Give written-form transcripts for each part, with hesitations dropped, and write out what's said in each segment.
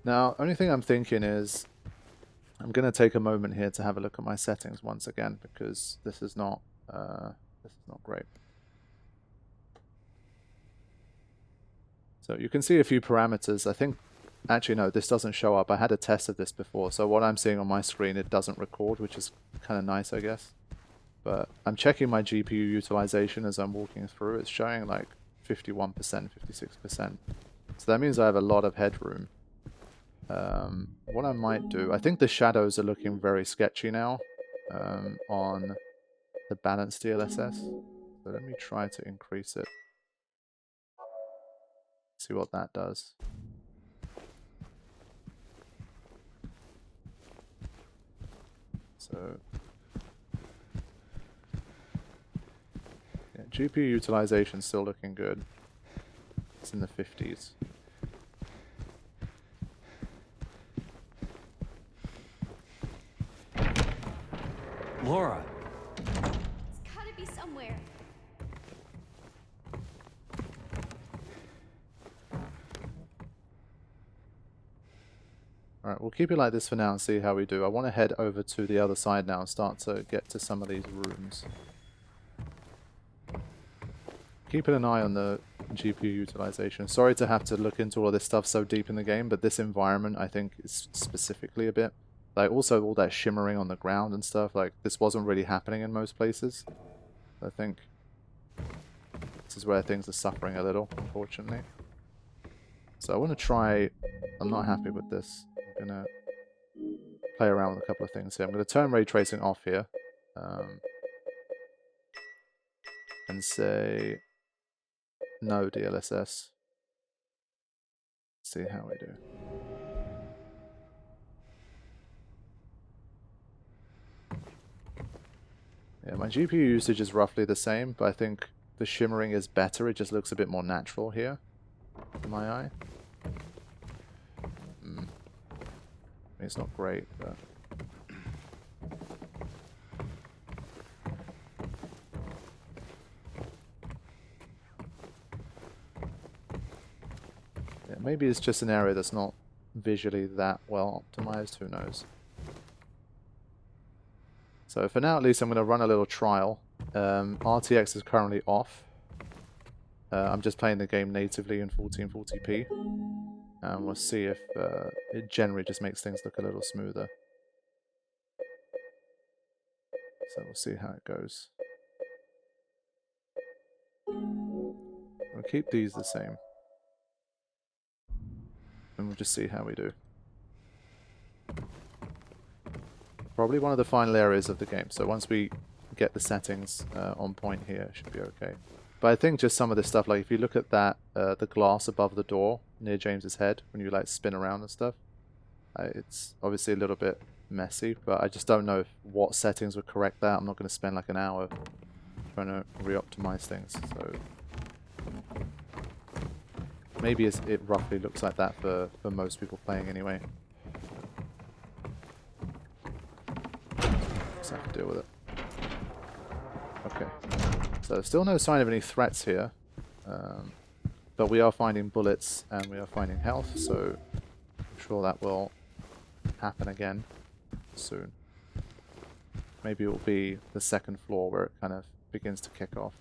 Now, only thing I'm thinking is I'm going to take a moment here to have a look at my settings once again because this is not great. So you can see a few parameters. I think, actually no, this doesn't show up. I had a test of this before, so what I'm seeing on my screen, it doesn't record, which is kind of nice, I guess. But I'm checking my GPU utilization as I'm walking through. It's showing like 51%, 56%. So that means I have a lot of headroom. What I might do, I think the shadows are looking very sketchy now on the balanced DLSS. So let me try to increase it. See what that does. So yeah, GPU utilization still looking good. It's in the 50s. Laura. It's gotta be somewhere. Alright, we'll keep it like this for now and see how we do. I want to head over to the other side now and start to get to some of these rooms. Keeping an eye on the GPU utilization. Sorry to have to look into all of this stuff so deep in the game, but this environment I think is specifically a bit. Like also all that shimmering on the ground and stuff, like this wasn't really happening in most places. I think this is where things are suffering a little, unfortunately. So I want to try, I'm not happy with this. I'm going to play around with a couple of things here. I'm going to turn ray tracing off here. And say no DLSS. See how we do. Yeah, my GPU usage is roughly the same, but I think the shimmering is better. It just looks a bit more natural here in my eye. I mean, it's not great, but... yeah, maybe it's just an area that's not visually that well optimized, who knows. So for now at least I'm going to run a little trial. RTX is currently off. I'm just playing the game natively in 1440p. And we'll see if it generally just makes things look a little smoother. So we'll see how it goes. We'll keep these the same. And we'll just see how we do. Probably one of the final areas of the game. So once we get the settings on point here, it should be okay. But I think just some of this stuff, like if you look at that, the glass above the door near James's head, when you like spin around and stuff, it's obviously a little bit messy, but I just don't know what settings would correct that. I'm not going to spend like an hour trying to re-optimize things. So maybe it roughly looks like that for most people playing anyway. So I can deal with it. Okay. So still no sign of any threats here. But we are finding bullets and we are finding health, so I'm sure that will happen again soon. Maybe it will be the second floor where it kind of begins to kick off.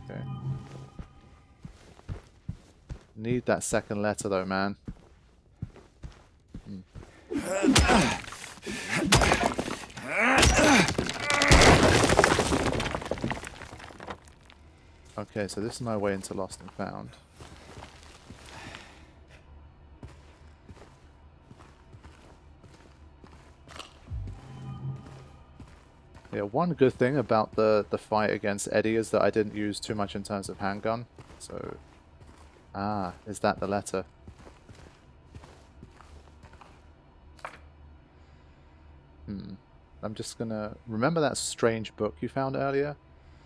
Okay. Need that second letter though, man. Okay, so this is my way into Lost and Found. Yeah, one good thing about the fight against Eddie is that I didn't use too much in terms of handgun. So, is that the letter? I'm just gonna... remember that strange book you found earlier?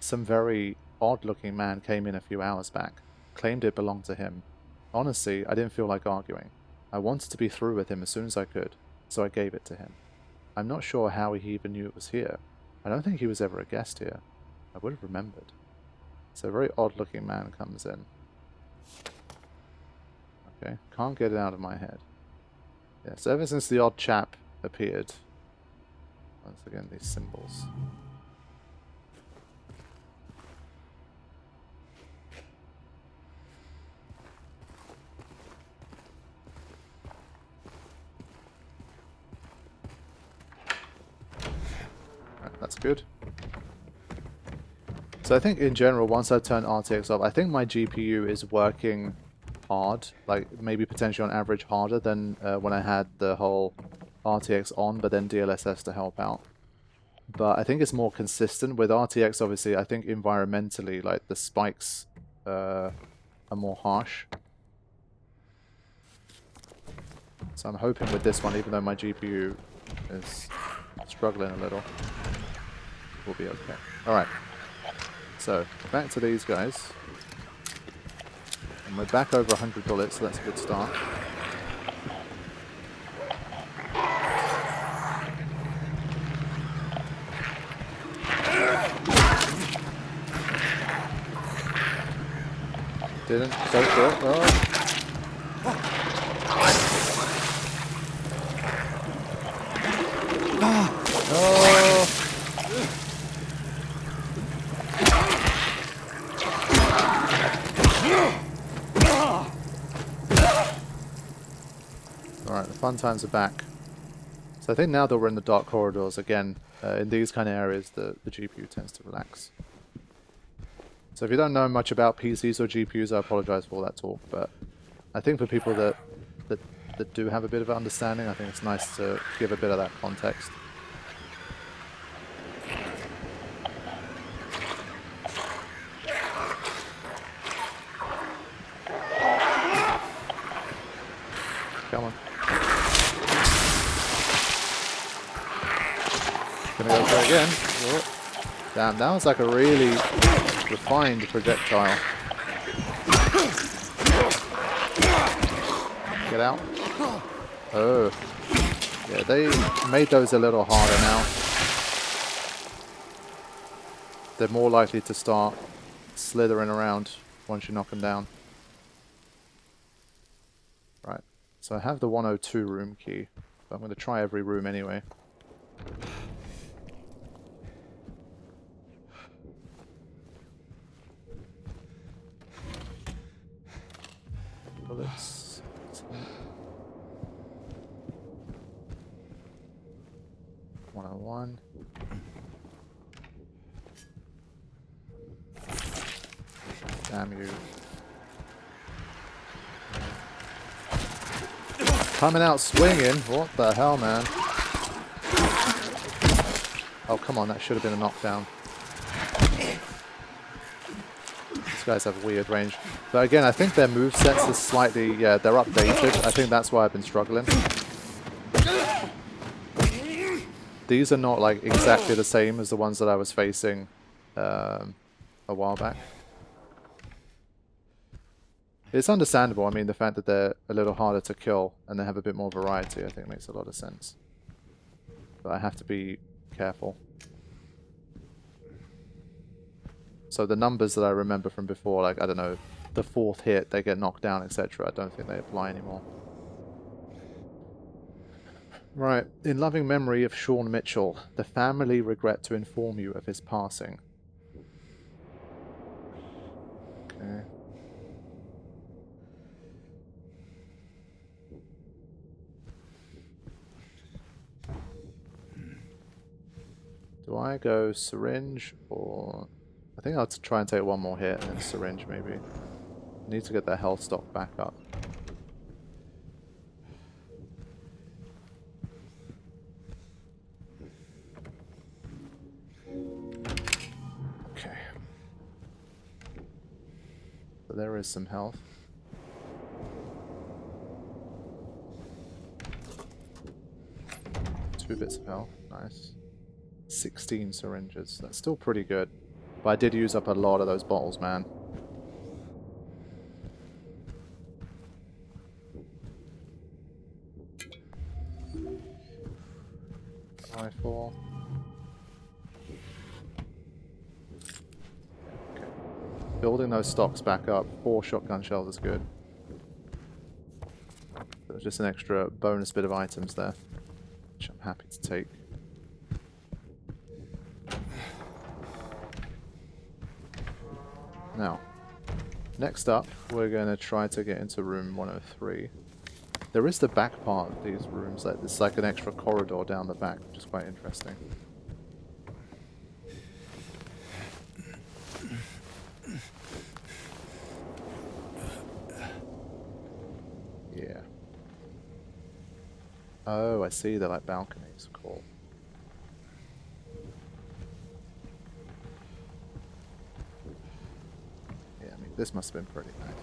Some very odd-looking man came in a few hours back, claimed it belonged to him. Honestly, I didn't feel like arguing. I wanted to be through with him as soon as I could, so I gave it to him. I'm not sure how he even knew it was here. I don't think he was ever a guest here. I would have remembered. So a very odd looking man comes in. Okay, can't get it out of my head. Yeah, so ever since the odd chap appeared, once again these symbols. Right, that's good. So I think in general, once I turn RTX off, I think my GPU is working hard, like maybe potentially on average harder than when I had the whole RTX on, but then DLSS to help out. But I think it's more consistent with RTX. Obviously, I think environmentally, like the spikes are more harsh. So I'm hoping with this one, even though my GPU is struggling a little, we'll be okay. All right. So back to these guys. And we're back over 100 bullets, so that's a good start. Didn't go for it. Oh. Oh. Alright, the fun times are back. So I think now that we're in the dark corridors again, in these kind of areas, the GPU tends to relax. So if you don't know much about PCs or GPUs, I apologize for all that talk, but I think for people that do have a bit of an understanding, I think it's nice to give a bit of that context. Come on. Gonna go for it again. Oh. Damn, that was like a really refined projectile. Get out. Oh. Yeah, they made those a little harder now. They're more likely to start slithering around once you knock them down. Right. So I have the 102 room key. But I'm going to try every room anyway. Bullets. 101. Damn you. Coming out swinging. What the hell, man? Oh, come on. That should have been a knockdown. These guys have weird range. But again, I think their movesets are slightly... Yeah, they're updated. I think that's why I've been struggling. These are not like exactly the same as the ones that I was facing a while back. It's understandable. I mean, the fact that they're a little harder to kill and they have a bit more variety, I think makes a lot of sense. But I have to be careful. So the numbers that I remember from before, like, I don't know, the fourth hit, they get knocked down, etc. I don't think they apply anymore. Right. In loving memory of Sean Mitchell, the family regret to inform you of his passing. Okay. Do I go syringe or... I think I'll try and take one more hit and then syringe maybe. Need to get that health stock back up. Okay. So there is some health. Two bits of health. Nice. 16 syringes. That's still pretty good. But I did use up a lot of those bottles, man. Rifle. Okay. building those stocks back up. 4 shotgun shells is good. There's just an extra bonus bit of items there, which I'm happy to take. Now, next up, we're going to try to get into room 103. There is the back part of these rooms. It's like an extra corridor down the back, which is quite interesting. Yeah. Oh, I see. They're like balconies. Cool. Yeah, I mean, this must have been pretty nice.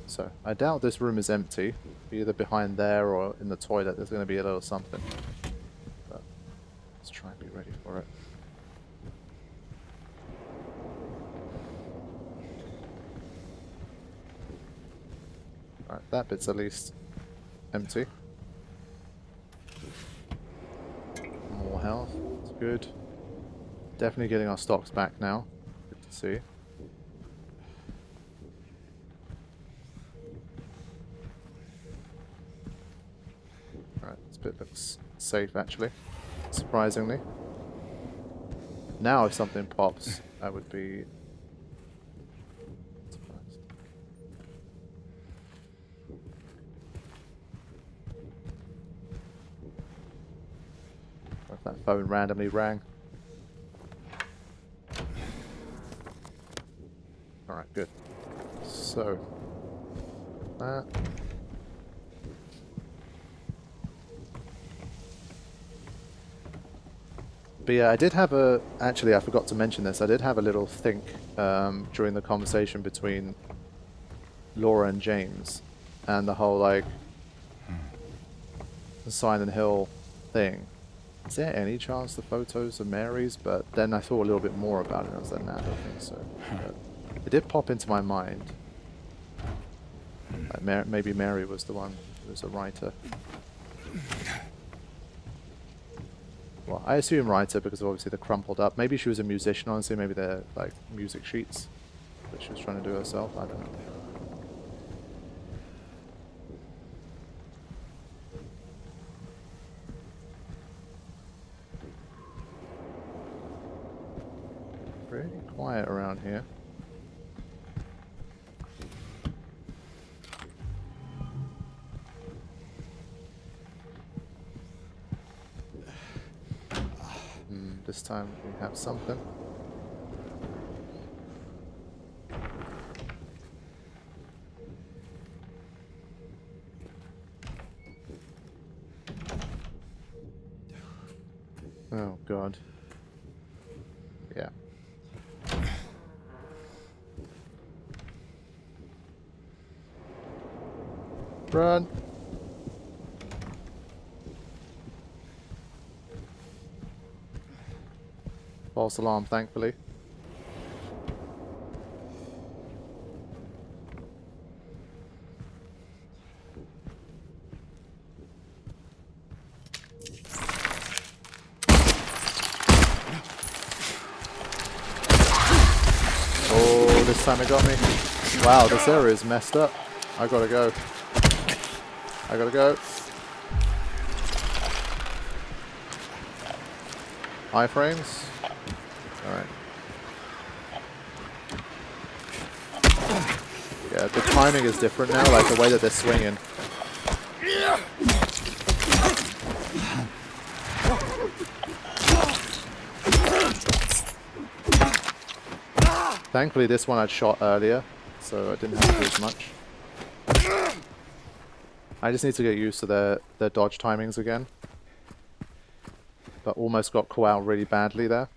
So, I doubt this room is empty. Either behind there or in the toilet there's going to be a little something. But let's try and be ready for it. Alright, that bit's at least empty. More health, that's good. Definitely getting our stocks back now. Good to see. Alright, this bit looks safe actually, surprisingly. Now if something pops, I would be surprised. Or if that phone randomly rang. Alright, good. So, that. But yeah, I did have actually I forgot to mention this, I did have a little think during the conversation between Laura and James and the whole like the Silent Hill thing. Is there any chance the photos are Mary's? But then I thought a little bit more about it and I was like, nah, I don't think so. But it did pop into my mind. Like maybe Mary was the one who was a writer. Well, I assume writer because obviously they're crumpled up. Maybe she was a musician, honestly. Maybe they're like music sheets that she was trying to do herself. I don't know. Pretty quiet around here. This time we have something. Oh god. Yeah. Run! False alarm, thankfully. Oh, this time it got me. Wow, this area is messed up. I gotta go. I gotta go. Iframes? Alright. Yeah, the timing is different now, like the way that they're swinging. Thankfully this one I'd shot earlier, so I didn't have to do as much. I just need to get used to their dodge timings again. But almost got caught out really badly there.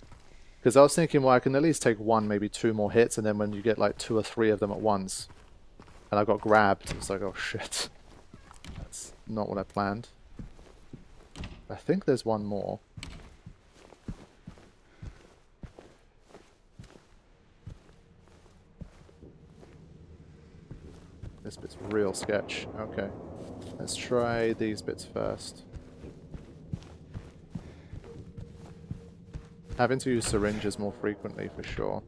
Because I was thinking, well, I can at least take 1, maybe 2 more hits, and then when you get like 2 or 3 of them at once, and I got grabbed, it's like, oh shit. That's not what I planned. I think there's one more. This bit's real sketch. Okay. Let's try these bits first. Having to use syringes more frequently for sure.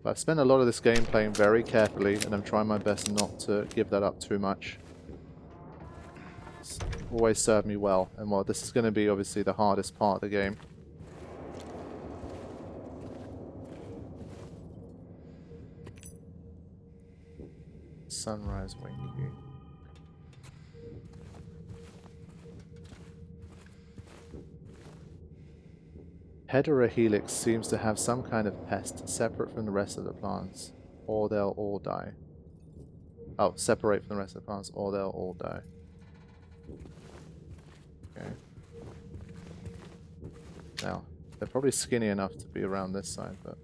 But I've spent a lot of this game playing very carefully, and I'm trying my best not to give that up too much. It's always served me well, and well, this is going to be obviously the hardest part of the game. Sunrise Winky. Heterohelix seems to have some kind of pest separate from the rest of the plants, or they'll all die. Oh, separate from the rest of the plants, or they'll all die. Okay. Now, they're probably skinny enough to be around this side, but...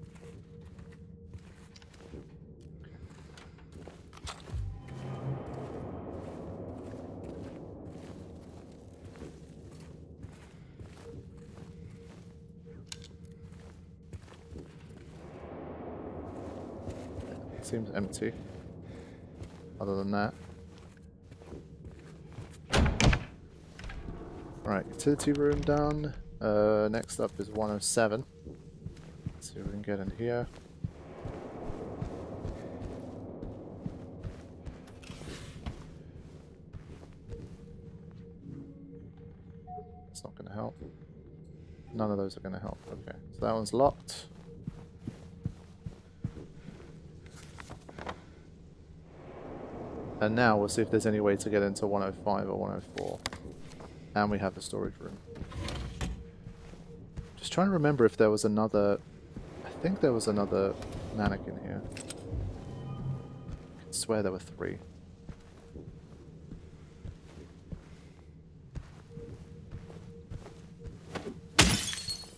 Seems empty. Other than that. Alright, utility room done. Next up is 107. Let's see if we can get in here. It's not going to help. None of those are going to help. Okay, so that one's locked. And now we'll see if there's any way to get into 105 or 104. And we have the storage room. Just trying to remember if there was another... I think there was another mannequin here. I can swear there were 3.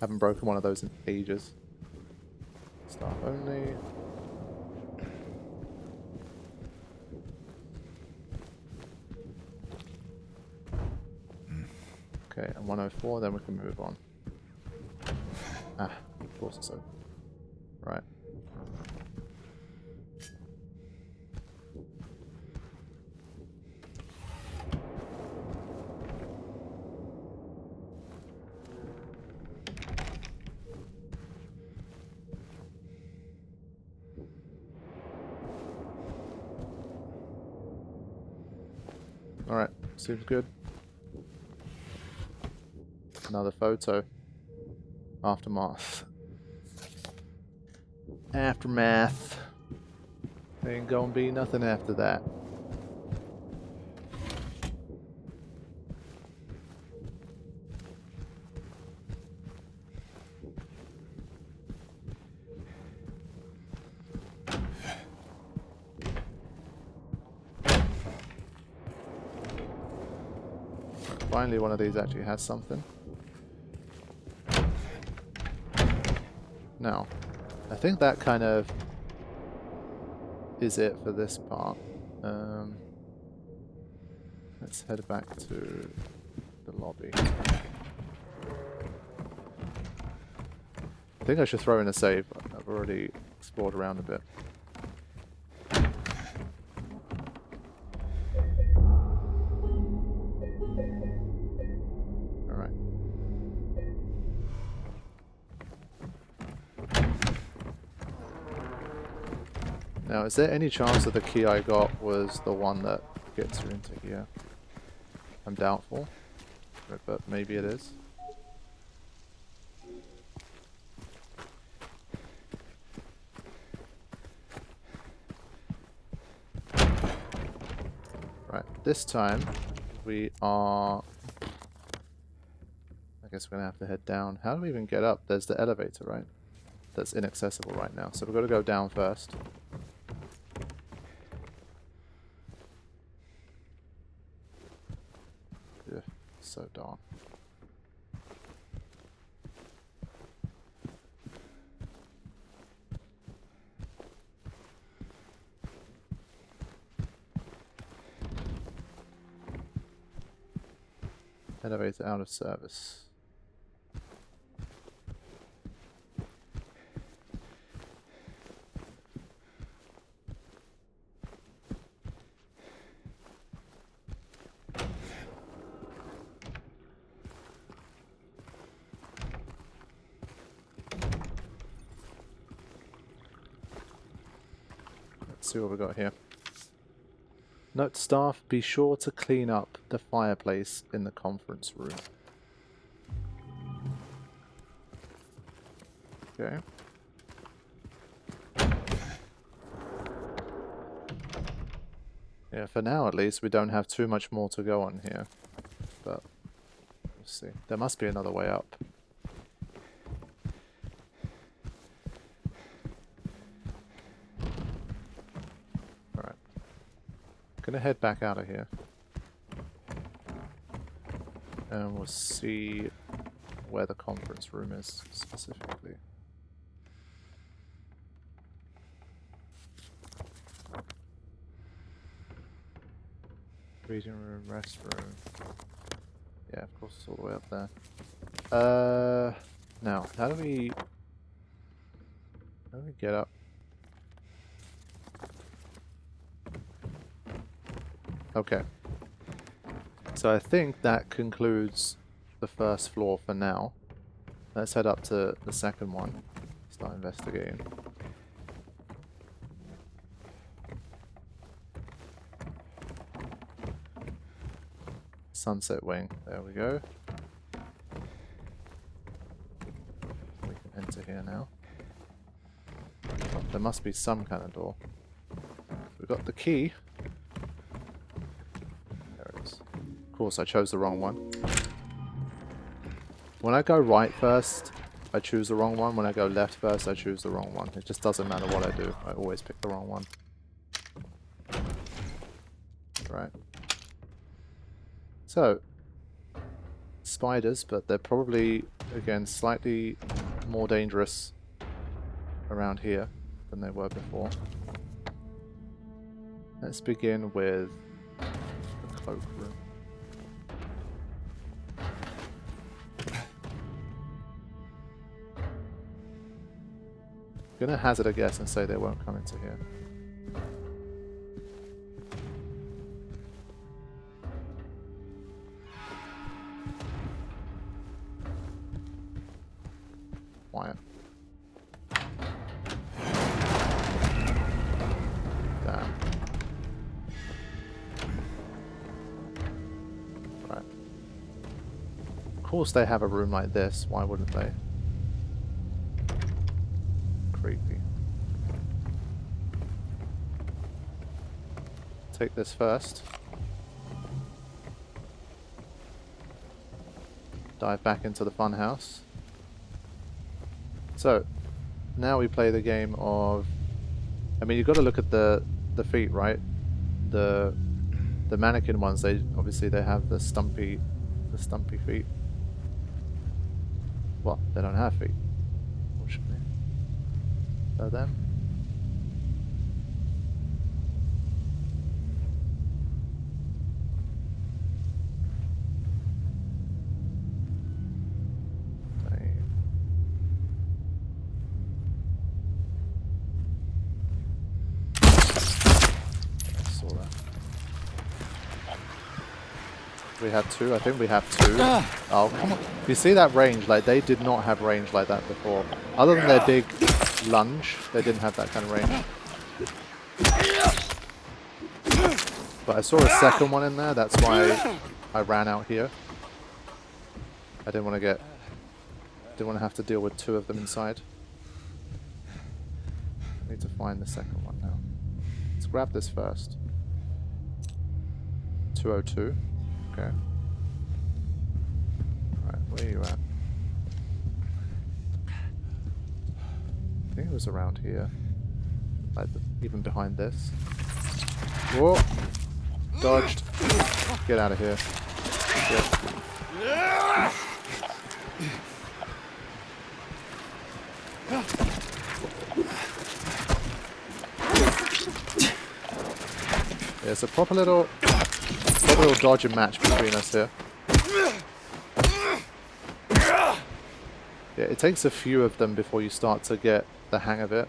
Haven't broken one of those in ages. Staff only. Okay, and 104, then we can move on. Ah, of course it's open. Right. Alright, seems good. Another photo. Aftermath. Aftermath. Ain't gonna be nothing after that. Finally, one of these actually has something. Now, I think that kind of is it for this part. Let's head back to the lobby. I think I should throw in a save. I've already explored around a bit. Alright. Now, is there any chance that the key I got was the one that gets you into here? I'm doubtful, but maybe it is. Right, this time we are... I guess we're going to have to head down. How do we even get up? There's the elevator, right? That's inaccessible right now, so we've got to go down first. Ugh, so dark. Elevator out of service. see what we got here. Note to staff, be sure to clean up the fireplace in the conference room. Okay. Yeah, for now at least, we don't have too much more to go on here. But, we'll see. There must be another way up. Alright. Gonna head back out of here. And we'll see where the conference room is specifically. Reading room, restroom. Yeah, of course, it's all the way up there. Now, how do we get up? Okay. So I think that concludes the first floor for now. Let's head up to the second one. Start investigating. Sunset wing. There we go. We can enter here now. Oh, there must be some kind of door. We've got the key. There it is. Of course, I chose the wrong one. When I go right first, I choose the wrong one. When I go left first, I choose the wrong one. It just doesn't matter what I do. I always pick the wrong one. Right. So, spiders, but they're probably, again, slightly more dangerous around here than they were before. Let's begin with the cloakroom. Gonna hazard a guess and say they won't come into here. Quiet. Damn. Right. Of course they have a room like this, why wouldn't they? Creepy. Take this first. Dive back into the funhouse. So, now we play the game of... I mean, you've got to look at the feet, right? The mannequin ones, they obviously they have the stumpy feet. Well, they don't have feet, unfortunately. So them. We have two. I think we have two. Oh, come on. You see that range? Like, they did not have range like that before. Other than their big lunge, they didn't have that kind of range. But I saw a second one in there. That's why I ran out here. I didn't want to get... Didn't want to have to deal with two of them inside. I need to find the second one now. Let's grab this first. 202. Okay. Right, where are you at? I think it was around here. Like, even behind this. Whoa! Dodged. Get out of here. Yeah, it's a proper little dodge and match between us here. Yeah, it takes a few of them before you start to get the hang of it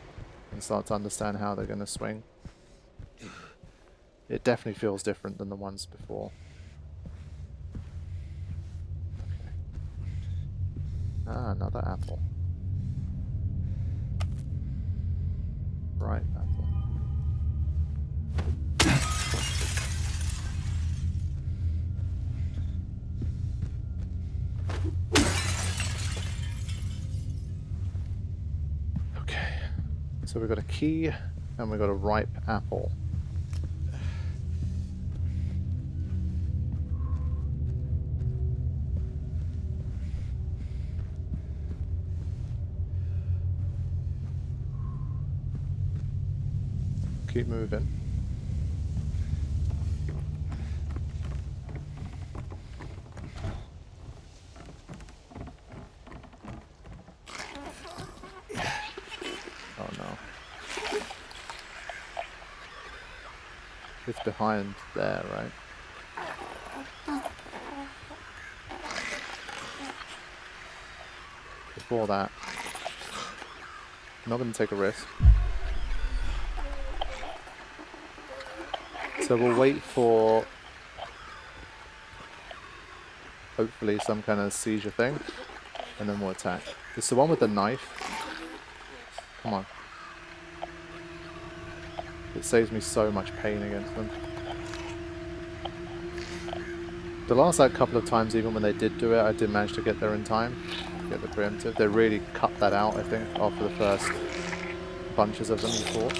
and start to understand how they're going to swing. It definitely feels different than the ones before. Okay. Ah, another apple. Right apple. So we've got a key and we've got a ripe apple. Keep moving. Oh no. It's behind there, right? Before that. I'm not going to take a risk. So we'll wait for hopefully some kind of seizure thing, and then we'll attack. It's the one with the knife. Come on. It saves me so much pain against them. The last couple of times, even when they did do it, I did manage to get there in time. Get the preemptive. They really cut that out, I think, after the first bunches of them you fought.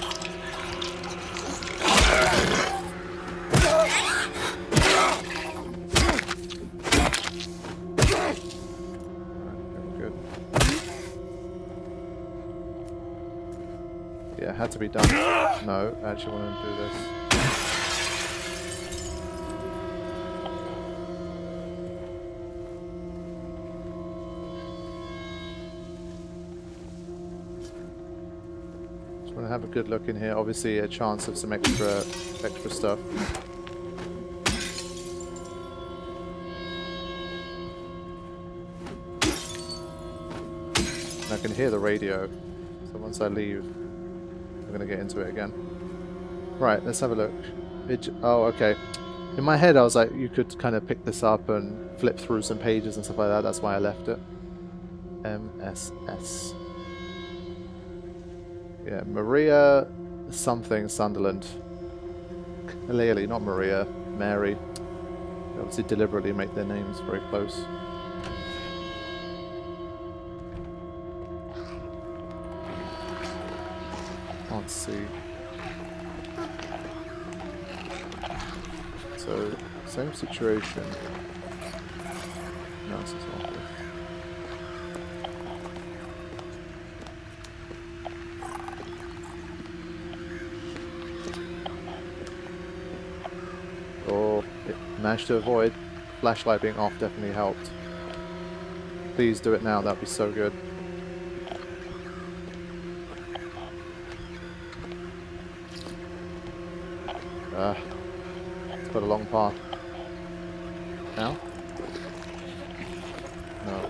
Yeah, it had to be done. No, I actually want to do this. Just want to have a good look in here. Obviously, a chance of some extra stuff. And I can hear the radio, so once I leave, I'm going to get into it again. Right, let's have a look. Oh, okay. In my head, I was like, you could kind of pick this up and flip through some pages and stuff like that. That's why I left it. MSS. Yeah, Maria something Sunderland. Clearly, not Maria. Mary. They obviously deliberately make their names very close. Can't see. So, same situation. No, this is awful. Oh, it managed to avoid. Flashlight being off definitely helped. Please do it now, that'd be so good. It's got a long path. Now? No.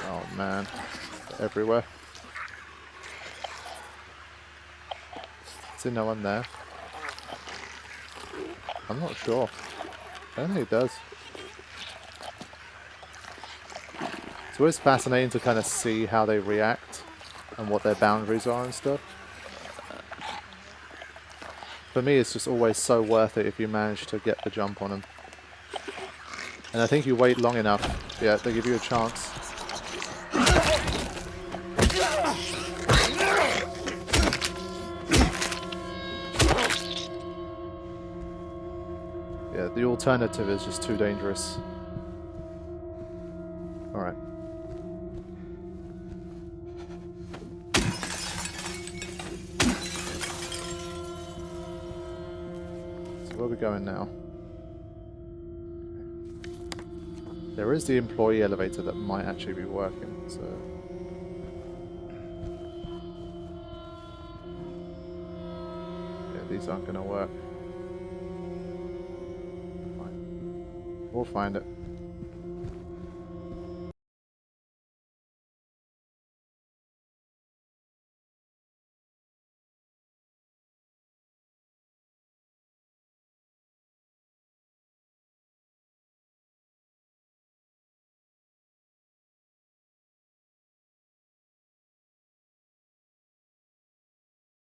Oh man. They're everywhere. Is there no one there? I'm not sure. I don't think it does. It's always fascinating to kind of see how they react and what their boundaries are and stuff. For me, it's just always so worth it if you manage to get the jump on them. And I think you wait long enough, yeah, they give you a chance. Yeah, the alternative is just too dangerous. Alright. So where are we going now? There is the employee elevator that might actually be working, so... yeah, these aren't going to work. Fine. We'll find it.